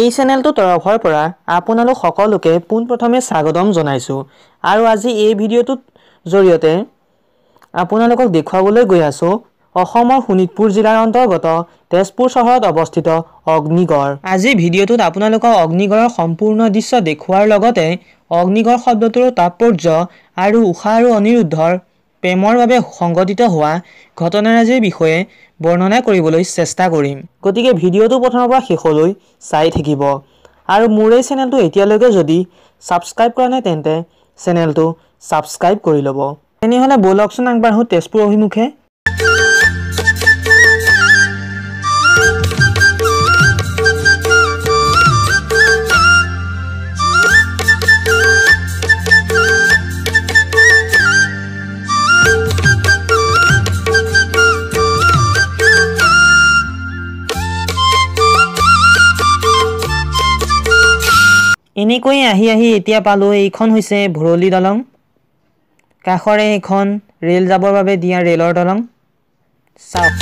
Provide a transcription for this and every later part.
এই চেনেলটো তৰফৰ পৰা আপোনালোক সকলোকে পোনপ্ৰথমে স্বাগতম জনাইছো আৰু আজি এই ভিডিঅ'টোৰ জৰিয়তে আপোনালোকক দেখুৱাবলৈ গৈ আছো অসমৰ শোণিতপুৰ জিলাৰ অন্তৰ্গত তেজপুৰ চহৰত অৱস্থিত অগ্নিগড়। আজি ভিডিঅ'টোত আপোনালোকক অগ্নিগড়ৰ সম্পূৰ্ণ দৃশ্য দেখুৱাৰ লগতে অগ্নিগড় শব্দটোৰ তাৎপৰ্য আৰু উষা আৰু অনিৰুদ্ধৰ প্ৰেমৰ বাবে সংঘটিত হোৱা ঘটনাৰাজিৰ বিষয়ে বৰ্ণনা কৰিবলৈ চেষ্টা কৰিম। গতিকে ভিডিঅ'টো প্ৰথমৰ পৰা শেষলৈ চাই থাকিব আৰু মোৰ এই চেনেলটো এতিয়ালৈকে যদি সাবস্ক্ৰাইব কৰা নাই তেন্তে চেনেলটো সাবস্ক্ৰাইব কৰি ল'ব। তেনেহ'লে বলকচোন আগবাঢ়ো তেজপুৰ অভিমুখে। এনেকৈ আহি এতিয়া পালো এইখন হৈছে ভৰলী দলং। কাষৰে এখন ৰেল যাবৰ বাবে দিয়া ৰেলৰ দলং। চাওক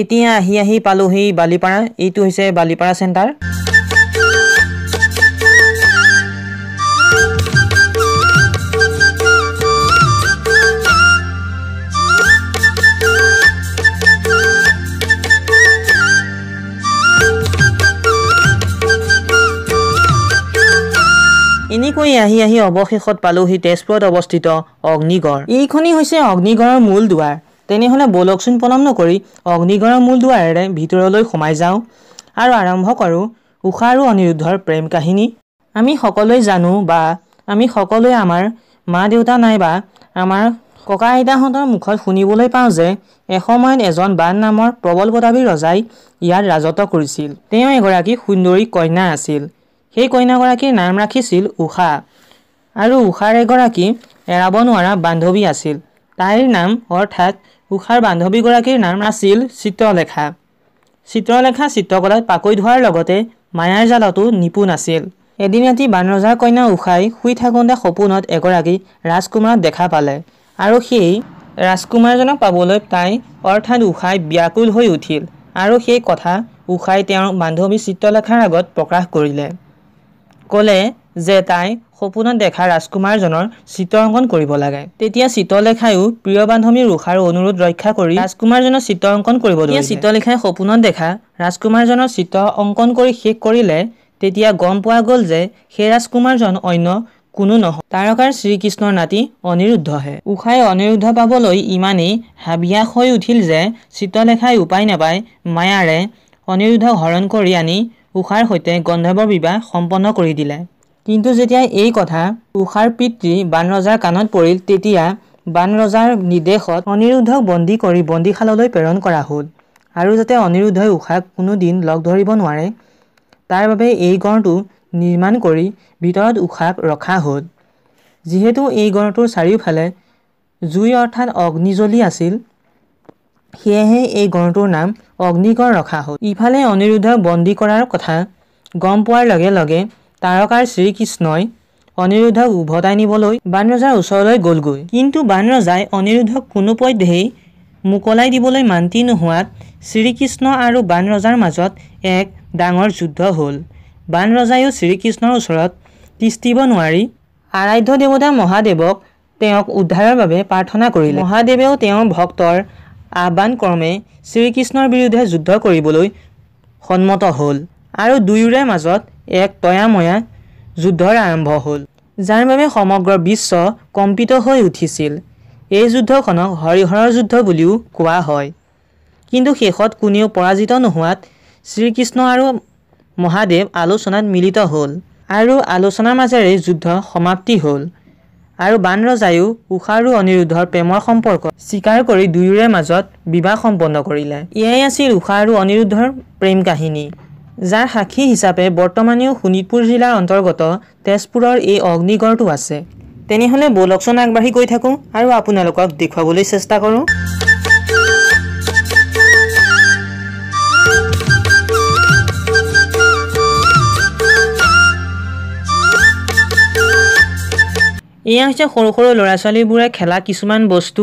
এতিয়া আহি পালোহি বালিপাৰা। এইটো হৈছে বালিপাৰা চেণ্টাৰ। এনেকৈ আহি অৱশেষত পালোহি তেজপুৰত অৱস্থিত অগ্নিগড়। এইখনেই হৈছে অগ্নিগড়ৰ মূল দুৱাৰ। তেনেহ'লে বলকচোন পলম নকৰি অগ্নিগড়ৰ মূল দুৱাৰেৰে ভিতৰলৈ সোমাই যাওঁ আৰু আৰম্ভ কৰোঁ উষা আৰু অনিৰুদ্ধৰ প্ৰেম কাহিনী। আমি সকলোৱে জানো বা আমি সকলোৱে আমাৰ মা দেউতা নাইবা আমাৰ ককা আইতাহঁতৰ মুখত শুনিবলৈ পাওঁ যে এসময়ত এজন বান নামৰ প্ৰবল প্ৰতাপী ৰজাই ইয়াত ৰাজত্ব কৰিছিল। তেওঁ এগৰাকী সুন্দৰী কন্যা আছিল। সেই কন্যাগৰাকীৰ নাম ৰাখিছিল উষা আৰু উষাৰ এগৰাকী এৰাব নোৱাৰা বান্ধৱী আছিল। তাইৰ নাম অৰ্থাৎ উষাৰ বান্ধৱীগৰাকীৰ নাম আছিল চিত্ৰলেখা। চিত্ৰলেখা চিত্ৰকলাত পাকৈত হোৱাৰ লগতে মায়াৰ জালতো নিপুণ আছিল। এদিন ৰাতি বানৰজাৰ কন্যা উষাই শুই থাকোঁতে সপোনত এগৰাকী ৰাজকুমাৰক দেখা পালে আৰু সেই ৰাজকুমাৰজনক পাবলৈ তাই অৰ্থাৎ উষাই ব্যাকুল হৈ উঠিল আৰু সেই কথা উষাই তেওঁৰ বান্ধৱী চিত্ৰলেখাৰ আগত প্ৰকাশ কৰিলে। ক'লে যে তাই সপোনত দেখা ৰাজকুমাৰজনৰ চিত্ৰ অংকন কৰিব লাগে। তেতিয়া চিত্ৰলেখায়ো প্ৰিয় বান্ধৱী উষাৰ অনুৰোধ ৰক্ষা কৰি ৰাজকুমাৰজনৰ চিত্ৰ অংকন কৰিব ধৰিলে। চিত্ৰলেখাই সপোনত দেখা ৰাজকুমাৰজনৰ চিত্ৰ অংকন কৰি শেষ কৰিলে। তেতিয়া গম পোৱা গ'ল যে সেই ৰাজকুমাৰজন অন্য কোনো নহয়, তাৰকাৰ শ্ৰীকৃষ্ণৰ নাতি অনিৰুদ্ধহে। উষাই অনিৰুদ্ধ পাবলৈ ইমানেই হাবিয়াস হৈ উঠিল যে চিত্ৰলেখাই উপায় নাপায় মায়াৰে অনিৰুদ্ধক হৰণ কৰি আনি উষাৰ সৈতে গন্ধৰ্বৰ বিবাহ সম্পন্ন কৰি দিলে। কিন্তু যেতিয়া এই কথা উষাৰ পিতৃ বানৰজাৰ কাণত পৰিল তেতিয়া বানৰজাৰ নিৰ্দেশত অনিৰুদ্ধক বন্দী কৰি বন্দীশাললৈ প্ৰেৰণ কৰা হ'ল আৰু যাতে অনিৰুদ্ধই উষাক কোনো দিন লগ ধৰিব নোৱাৰে তাৰ বাবে এই গড়টো নিৰ্মাণ কৰি ভিতৰত উষাক ৰখা হ'ল। যিহেতু এই গড়টোৰ চাৰিওফালে জুই অৰ্থাৎ অগ্নি জ্বলি আছিল সেয়েহে এই গড়টোৰ নাম অগ্নিগড় ৰখা হ'ল। ইফালে অনিৰুদ্ধক বন্দী কৰাৰ কথা গম পোৱাৰ লগে লগে তাৰকাৰ শ্ৰীকৃষ্ণই অনিৰুদ্ধক উভতাই নিবলৈ বানৰজাৰ ওচৰলৈ গ'লগৈ। কিন্তু বানৰজাই অনিৰুদ্ধক কোনোপধ্যেই মোকলাই দিবলৈ মান্তি নোহোৱাত শ্ৰীকৃষ্ণ আৰু বানৰজাৰ মাজত এক ডাঙৰ যুদ্ধ হ'ল। বানৰজায়ো শ্ৰীকৃষ্ণৰ ওচৰত তিষ্ঠিব নোৱাৰি আৰাধ্য দেৱতা মহাদেৱক তেওঁক উদ্ধাৰৰ বাবে প্ৰাৰ্থনা কৰিলে। মহাদেৱেও তেওঁৰ ভক্তৰ আহ্বান ক্ৰমে শ্ৰীকৃষ্ণৰ বিৰুদ্ধে যুদ্ধ কৰিবলৈ সন্মত হ'ল আৰু দুয়োৰে মাজত এক তয়াময়া যুদ্ধৰ আৰম্ভ হ'ল, যাৰ বাবে সমগ্ৰ বিশ্ব কম্পিত হৈ উঠিছিল। এই যুদ্ধখনক হৰিহৰৰ যুদ্ধ বুলিও কোৱা হয়। কিন্তু শেষত কোনেও পৰাজিত নোহোৱাত শ্ৰীকৃষ্ণ আৰু মহাদেৱ আলোচনাত মিলিত হ'ল আৰু আলোচনাৰ মাজেৰে যুদ্ধ সমাপ্তি হ'ল আৰু বানৰজায়ো উষা আৰু অনিৰুদ্ধৰ প্ৰেমৰ সম্পৰ্ক স্বীকাৰ কৰি দুয়োৰে মাজত বিবাহ সম্পন্ন কৰিলে। এয়াই আছিল উষা আৰু অনিৰুদ্ধৰ প্ৰেম কাহিনী, যাৰ সাক্ষী হিচাপে বৰ্তমানেও শোণিতপুৰ জিলাৰ অন্তৰ্গত তেজপুৰৰ এই অগ্নিগড়টো আছে। তেনেহ'লে বলকচোন আগবাঢ়ি গৈ থাকোঁ আৰু আপোনালোকক দেখুৱাবলৈ চেষ্টা কৰোঁ। এয়া হৈছে সৰু সৰু ল'ৰা ছোৱালীবোৰে খেলা কিছুমান বস্তু।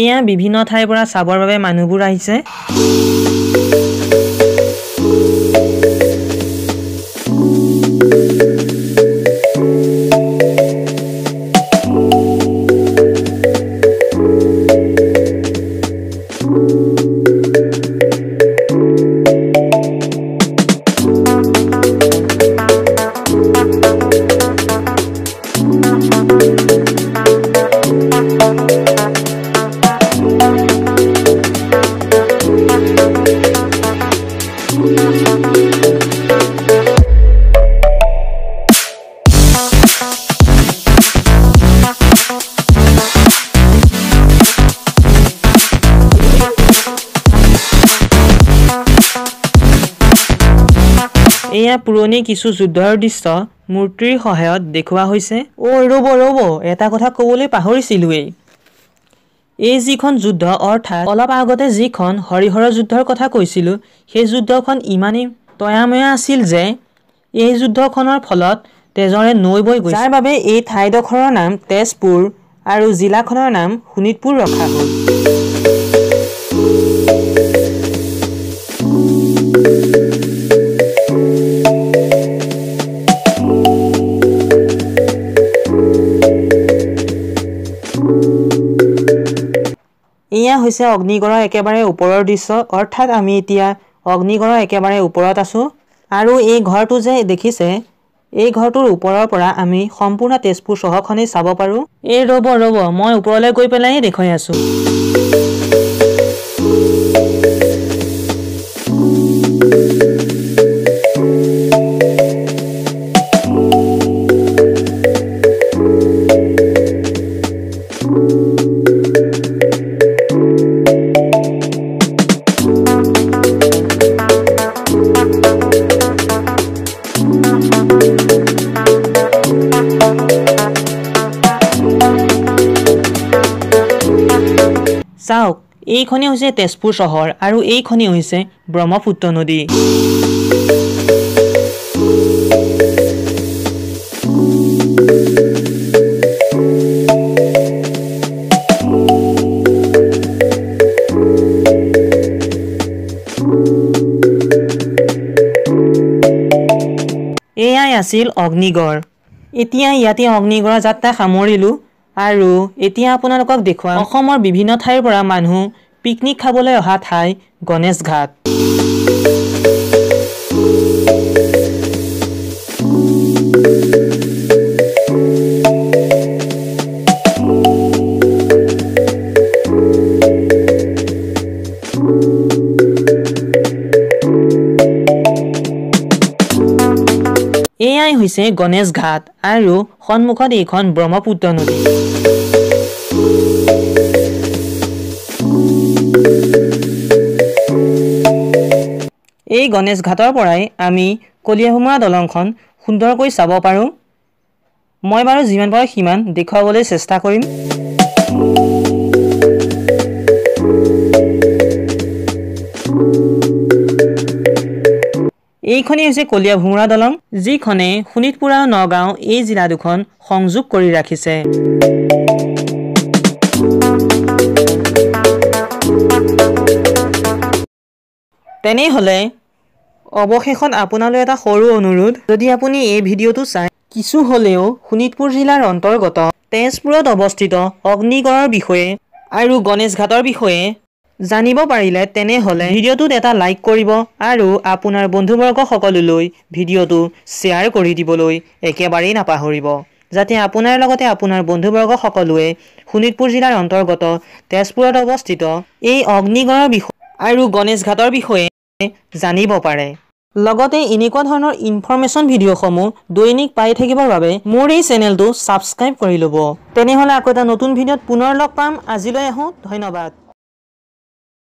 এয়া বিভিন্ন ঠাইৰ পৰা চাবৰ বাবে মানুহবোৰ আহিছে। এয়া পুৰণি কিছু যুদ্ধৰ দৃশ্য মূৰ্তিৰ সহায়ত দেখুওৱা হৈছে। ৰ'ব এটা কথা ক'বলৈ পাহৰিছিলোৱেই। এই যিখন যুদ্ধ অৰ্থাৎ অলপ আগতে যিখন হৰিহৰ যুদ্ধৰ কথা কৈছিলোঁ, সেই যুদ্ধখন ইমানেই তয়াময়া আছিল যে এই যুদ্ধখনৰ ফলত তেজৰে নৈ বৈ গৈছিল, যাৰ বাবে এই ঠাইডোখৰৰ নাম তেজপুৰ আৰু জিলাখনৰ নাম শোণিতপুৰ ৰখা হ'ল। এয়া হৈছে অগ্নিগড়ৰ একেবাৰে ওপৰৰ দৃশ্য, অৰ্থাৎ আমি এতিয়া অগ্নিগড়ৰ একেবাৰে ওপৰত আছোঁ। আৰু এই ঘৰটো যে দেখিছে, এই ঘৰটোৰ ওপৰৰ পৰা আমি সম্পূৰ্ণ তেজপুৰ চহৰখনেই চাব পাৰোঁ। ৰ'ব মই ওপৰলৈ গৈ পেলাই দেখুৱাই আছোঁ। চাওক, এইখনেই হৈছে তেজপুৰ চহৰ আৰু এইখনেই হৈছে ব্ৰহ্মপুত্ৰ নদী। এয়াই আছিল অগ্নিগড়। এতিয়া ইয়াতে অগ্নিগড়ৰ যাত্ৰা সামৰিলোঁ আৰু এতিয়া আপোনালোকক দেখুৱাম অসমৰ বিভিন্ন ঠাইৰ পৰা মানুহ পিকনিক খাবলৈ অহা ঠাই গণেশ ঘাট। এয়াই হৈছে গণেশ ঘাট আৰু সন্মুখত এইখন ব্ৰহ্মপুত্ৰ নদী। এই গণেশ ঘাটৰ পৰাই আমি কলীয়াভোমোৰা দলংখন সুন্দৰকৈ চাব পাৰোঁ। মই বাৰু যিমান পাৰোঁ সিমান দেখুৱাবলৈ চেষ্টা কৰিম। এইখনেই হৈছে কলীয়াভোমোৰা দলং, যিখনে শোণিতপুৰ আৰু নগাঁও এই জিলা দুখন সংযোগ কৰি ৰাখিছে। তেনেহ'লে অৱশেষত আপোনালৈ এটা সৰু অনুৰোধ, যদি আপুনি এই ভিডিঅ'টো চাই কিছু হ'লেও শোণিতপুৰ জিলাৰ অন্তৰ্গত তেজপুৰত অৱস্থিত অগ্নিগড়ৰ বিষয়ে আৰু গণেশ ঘাটৰ বিষয়ে জানিব পাৰিলে তেনেহ'লে ভিডিঅ'টোত এটা লাইক কৰিব আৰু আপোনাৰ বন্ধুবৰ্গ সকললৈ ভিডিঅ'টো শ্বেয়াৰ কৰি দিবলৈ একেবাৰেই নাপাহৰিব, যাতে আপোনাৰ লগতে আপোনাৰ বন্ধুবৰ্গ সকলোৱে শোণিতপুৰ জিলাৰ অন্তৰ্গত তেজপুৰত অৱস্থিত এই অগ্নিগড়ৰ বিষয়ে আৰু গণেশ ঘাটৰ বিষয়ে জানিব পাৰে। লগতে এনেকুৱা ধৰণৰ ইনফৰমেশ্যন ভিডিঅ'সমূহ দৈনিক পাই থাকিবৰ বাবে মোৰ এই চেনেলটো ছাবস্ক্ৰাইব কৰি ল'ব। তেনেহ'লে আকৌ এটা নতুন ভিডিঅ'ত পুনৰ লগ পাম। আজিলৈ আহোঁ, ধন্যবাদ।